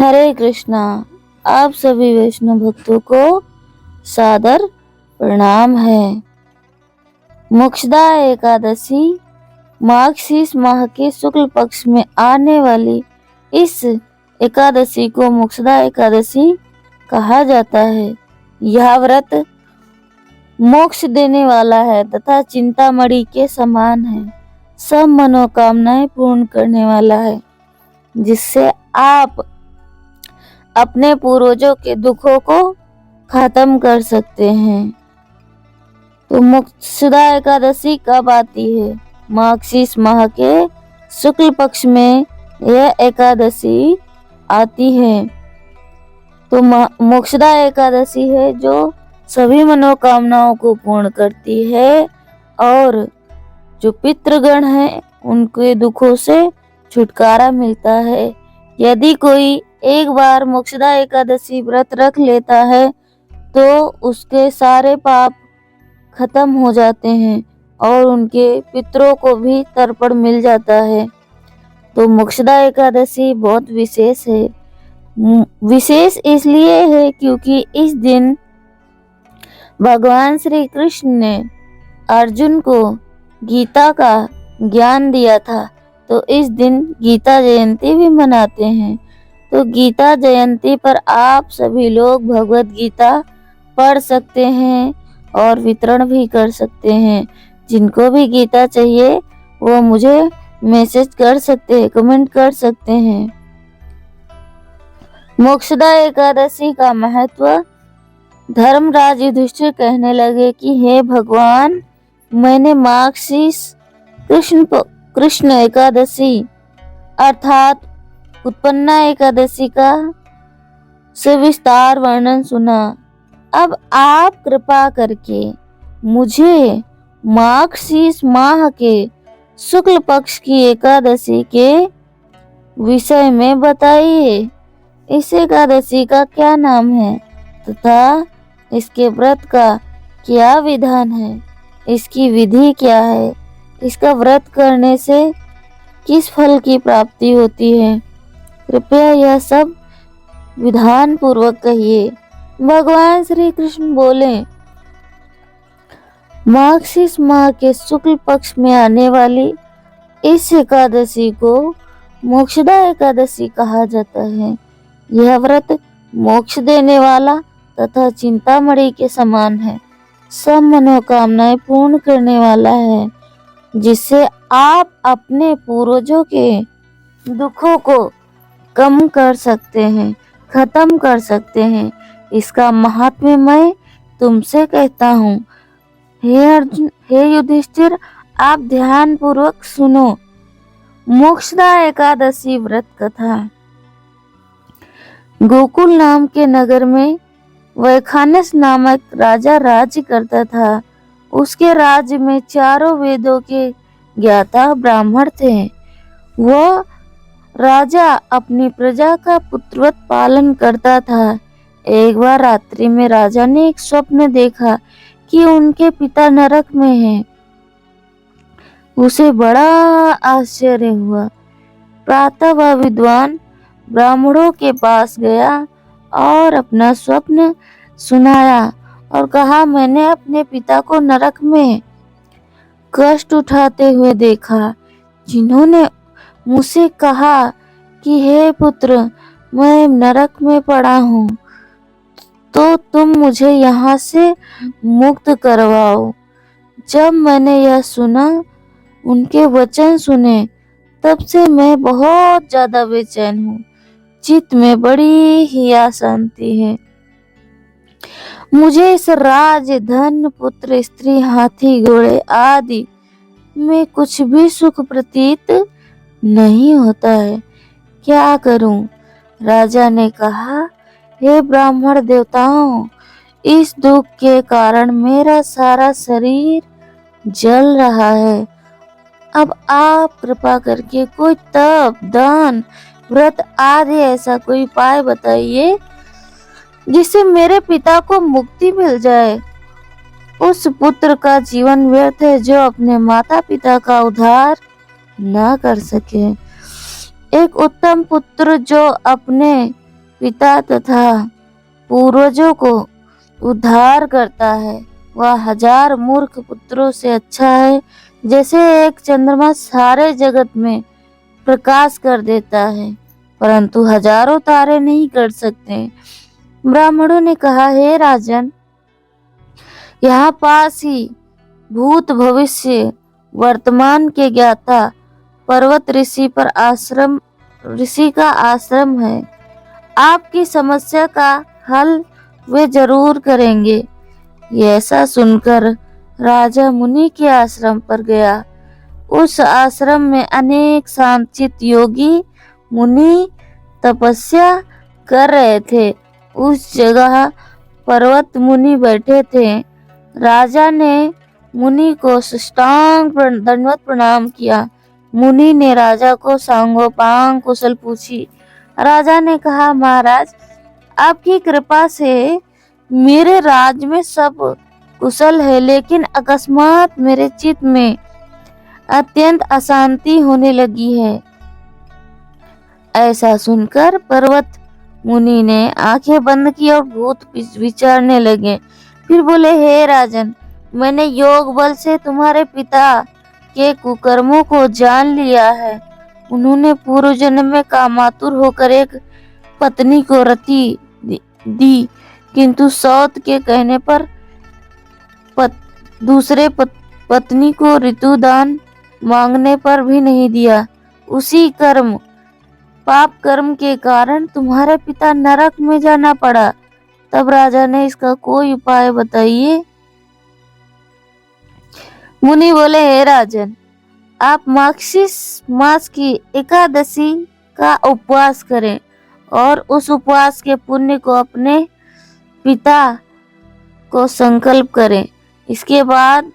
हरे कृष्णा। आप सभी वैष्णव भक्तों को सादर प्रणाम है। मोक्षदा एकादशी मार्गशीर्ष माह के शुक्ल पक्ष में आने वाली इस एकादशी को मोक्षदा एकादशी कहा जाता है। यह व्रत मोक्ष देने वाला है तथा चिंतामणि के समान है। सब मनोकामनाएं पूर्ण करने वाला है, जिससे आप अपने पूर्वजों के दुखों को खत्म कर सकते हैं। तो मोक्षदा एकादशी कब आती है? मार्गशीर्ष माह के शुक्ल पक्ष में यह एकादशी आती है। तो मोक्षदा एकादशी है जो सभी मनोकामनाओं को पूर्ण करती है और जो पितृगण हैं उनके दुखों से छुटकारा मिलता है। यदि कोई एक बार मोक्षदा एकादशी व्रत रख लेता है तो उसके सारे पाप खत्म हो जाते हैं और उनके पितरों को भी तर्पण मिल जाता है। तो मोक्षदा एकादशी बहुत विशेष है। विशेष इसलिए है क्योंकि इस दिन भगवान श्री कृष्ण ने अर्जुन को गीता का ज्ञान दिया था। तो इस दिन गीता जयंती भी मनाते हैं। तो गीता जयंती पर आप सभी लोग भगवत गीता पढ़ सकते हैं और वितरण भी कर सकते हैं। जिनको भी गीता चाहिए वो मुझे मैसेज कर सकते हैं, कमेंट कर सकते हैं। मोक्षदा एकादशी का महत्व। धर्मराज युधिष्ठिर कहने लगे कि हे भगवान, मैंने मार्गशीर्ष कृष्ण एकादशी अर्थात उत्पन्ना एकादशी का सविस्तार वर्णन सुना। अब आप कृपा करके मुझे मार्गशीर्ष माह के शुक्ल पक्ष की एकादशी के विषय में बताइए। इस एकादशी का क्या नाम है तथा इसके व्रत का क्या विधान है, इसकी विधि क्या है, इसका व्रत करने से किस फल की प्राप्ति होती है। कृपया यह सब विधान पूर्वक कहिए। भगवान श्री कृष्ण बोले, मार्गशीर्ष माह के शुक्ल पक्ष में आने वाली इस एकादशी को मोक्षदा एकादशी कहा जाता है। यह व्रत मोक्ष देने वाला तथा चिंतामणि के समान है। सब मनोकामनाएं पूर्ण करने वाला है, जिससे आप अपने पूर्वजों के दुखों को कम कर सकते हैं, खत्म कर सकते हैं। इसका महात्म्य मैं तुमसे कहता हूँ। हे अर्जुन, हे युधिष्ठिर, आप ध्यान पूर्वक सुनो। मोक्षदा एकादशी व्रत कथा। गोकुल नाम के नगर में वैखानस नामक राजा राज्य करता था। उसके राज्य में चारों वेदों के ज्ञाता ब्राह्मण थे। वह राजा अपनी प्रजा का पुत्रवत पालन करता था। एक बार रात्रि में राजा ने एक स्वप्न देखा कि उनके पिता नरक में हैं। उसे बड़ा आश्चर्य हुआ। प्रातः वह विद्वान ब्राह्मणों के पास गया और अपना स्वप्न सुनाया और कहा, मैंने अपने पिता को नरक में कष्ट उठाते हुए देखा। जिन्होंने मुझसे कहा कि हे पुत्र, मैं नरक में पड़ा हूँ, तो तुम मुझे यहाँ से मुक्त करवाओ। जब मैंने यह सुना, उनके वचन सुने, तब से मैं बहुत ज्यादा बेचैन हूँ। चित्त में बड़ी ही अशांति है। मुझे इस राज, धन, पुत्र, स्त्री, हाथी, घोड़े आदि में कुछ भी सुख प्रतीत नहीं होता है। क्या करूं? राजा ने कहा, हे ब्राह्मण देवताओं, इस दुख के कारण मेरा सारा शरीर जल रहा है। अब आप कृपा करके कोई तप, दान, व्रत आदि ऐसा कोई उपाय बताइए जिससे मेरे पिता को मुक्ति मिल जाए। उस पुत्र का जीवन व्यर्थ है जो अपने माता पिता का उद्धार न कर सके। एक उत्तम पुत्र जो अपने पिता तथा पूर्वजों को उद्धार करता है। वह 1000 मूर्ख पुत्रों से अच्छा है। जैसे एक चंद्रमा सारे जगत में प्रकाश कर देता है, परंतु हजारों तारे नहीं कर सकते। ब्राह्मणों ने कहा, हे राजन, यहाँ पास ही भूत भविष्य वर्तमान के ज्ञाता पर्वत ऋषि का आश्रम है। आपकी समस्या का हल वे जरूर करेंगे। ये ऐसा सुनकर राजा मुनि के आश्रम पर गया। उस आश्रम में अनेक शांतचित्त योगी मुनि तपस्या कर रहे थे। उस जगह पर्वत मुनि बैठे थे। राजा ने मुनि को साष्टांग दंडवत प्रणाम किया। मुनि ने राजा को सांगोपांग कुशल पूछी। राजा ने कहा, महाराज, आपकी कृपा से मेरे राज्य में सब कुशल है, लेकिन अकस्मात मेरे चित्त में अत्यंत अशांति होने लगी है। ऐसा सुनकर पर्वत मुनि ने आंखें बंद की और भूत विचारने लगे। फिर बोले, हे राजन, मैंने योग बल से तुम्हारे पिता के कुकर्मों को जान लिया है। उन्होंने पूर्व जन्म में कामातुर होकर एक पत्नी को रति दी, किंतु सौत के कहने पर दूसरे पत्नी को ऋतुदान मांगने पर भी नहीं दिया। उसी पाप कर्म के कारण तुम्हारे पिता नरक में जाना पड़ा। तब राजा ने, इसका कोई उपाय बताइए। मुनि बोले, हे राजन, आप मार्गशीर्ष मास की एकादशी का उपवास करें और उस उपवास के पुण्य को अपने पिता को संकल्प करें। इसके बाद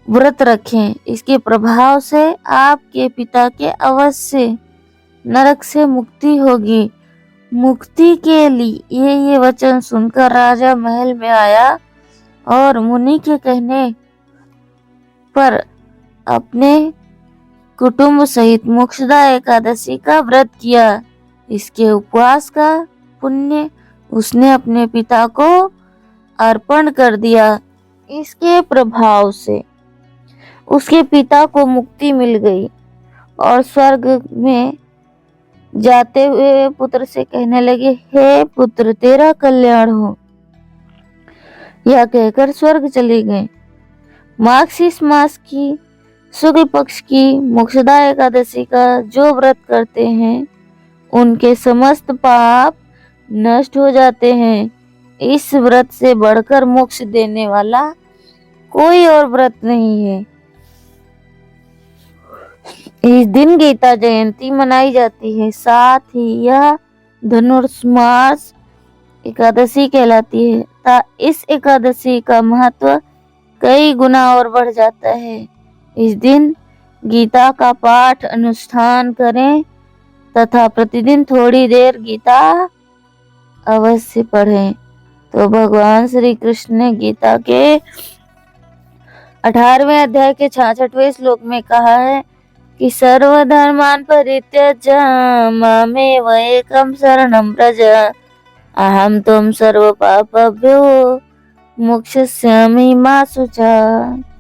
व्रत रखें। इसके प्रभाव से आपके पिता के अवश्य नरक से मुक्ति होगी। मुक्ति के लिए ये वचन सुनकर राजा महल में आया और मुनि के कहने पर अपने कुटुंब सहित मोक्षदा एकादशी का व्रत किया। इसके उपवास का पुण्य उसने अपने पिता को अर्पण कर दिया। इसके प्रभाव से उसके पिता को मुक्ति मिल गई और स्वर्ग में जाते हुए पुत्र से कहने लगे, हे पुत्र, तेरा कल्याण हो। यह कहकर स्वर्ग चले गए। मार्गशीर्ष मास की शुक्ल पक्ष की मोक्षदा एकादशी का जो व्रत करते हैं, उनके समस्त पाप नष्ट हो जाते हैं। इस व्रत से बढ़कर मोक्ष देने वाला कोई और व्रत नहीं है। इस दिन गीता जयंती मनाई जाती है। साथ ही यह धनुर्मास एकादशी कहलाती है। इस एकादशी का महत्व कई गुना और बढ़ जाता है। इस दिन गीता का पाठ अनुष्ठान करें तथा प्रतिदिन थोड़ी देर गीता अवश्य पढ़ें। तो भगवान श्री कृष्ण ने गीता के 18वें अध्याय के 66वें श्लोक में कहा है कि सर्वधर्मान् परित्यज्य मामेव एकं शरणं व्रज अहं त्वं सर्वपापेभ्यो मोक्षयिष्यामि मा शुचः।